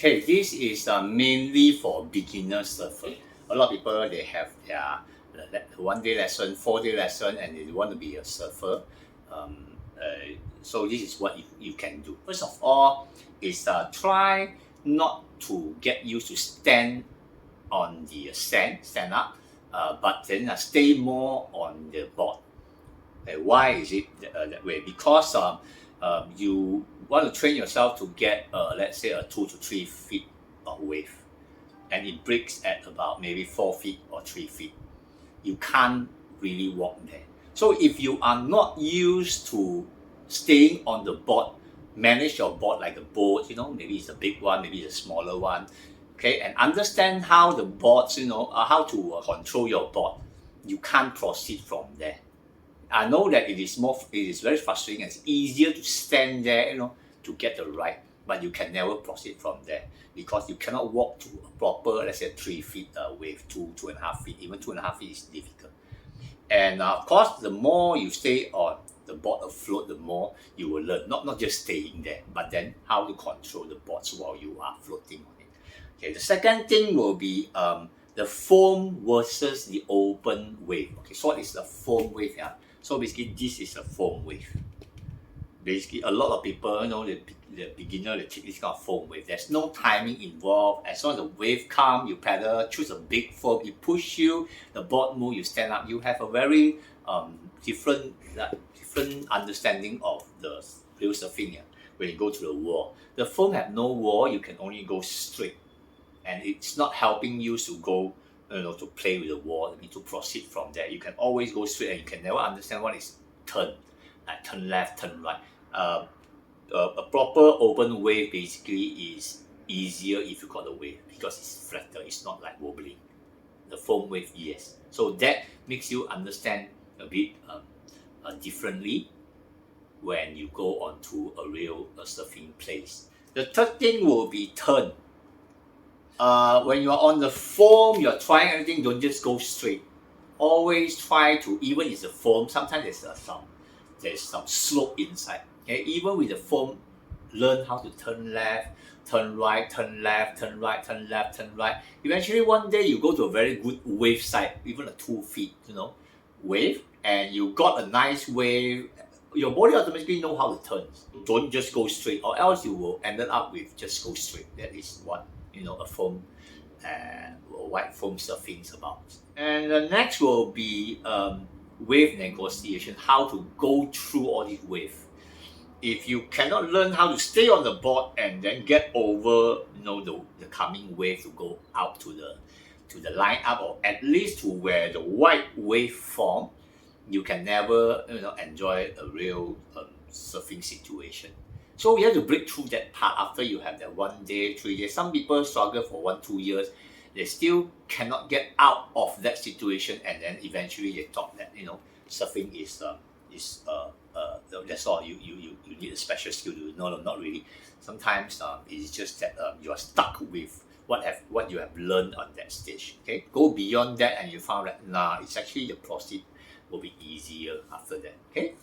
Okay, this is mainly for beginner surfer. A lot of people, they have their one-day lesson, 4-day lesson, and they want to be a surfer. So this is what you can do. First of all, is try not to get used to stand on the stand up, but then stay more on the board. Why is it that way? Because you want to train yourself to get, let's say, a 2 to 3 feet of wave, and it breaks at about maybe 4 feet or 3 feet. You can't really walk there. So if you are not used to staying on the board, manage your board like a boat, maybe it's a big one, maybe it's a smaller one, okay, and understand how the boards, how to control your board, you can't proceed from there. I know that it is very frustrating. It's easier to stand there, to get the ride, but you can never proceed from there because you cannot walk to a proper, let's say, 3 feet wave, 2.5 feet, even 2.5 feet is difficult. And of course, the more you stay on the board afloat, the more you will learn, not just staying there, but then how to control the boards while you are floating on it. Okay, the second thing will be the foam versus the open wave. Okay, so what is the foam wave? Yeah? So basically, this is a foam wave. Basically, a lot of people, the beginner, they take this kind of foam wave. There's no timing involved. As long as the wave comes, you pedal, choose a big foam, it push you, the board move, you stand up. You have a very different understanding of the real surfing. Yeah? When you go to the wall, the foam have no wall. You can only go straight, and it's not helping you to go, to play with the wall. To proceed from there, you can always go straight, and you can never understand what is turn, like turn left, turn right. A proper open wave basically is easier if you got the wave because it's flatter. It's not like wobbling. The foam wave, yes. So that makes you understand a bit differently when you go onto a real surfing place. The third thing will be turn. When you're on the foam, you're trying everything, don't just go straight. Always try to, even if it's a foam, sometimes there's some slope inside. Okay? Even with the foam, learn how to turn left, turn right, turn left, turn right, turn left, turn right. Eventually, one day you go to a very good wave side, even a 2 feet, wave, and you got a nice wave. Your body automatically know how to turn. Don't just go straight, or else you will end up with just go straight. That is what a foam, white foam surfing is about. And the next will be wave negotiation. How to go through all these waves. If you cannot learn how to stay on the board and then get over, the coming wave to go out to the line up, or at least to where the white wave form, you can never enjoy a real surfing situation. So you have to break through that part after you have that 1 day, 3 days. Some people struggle for 1-2 years. They still cannot get out of that situation, and then eventually they thought that surfing is that's all. You need a special skill to do. No, not really. Sometimes it's just that you are stuck with what you have learned on that stage. Okay, go beyond that, and you found that it's actually the proceed will be easier after that. Okay.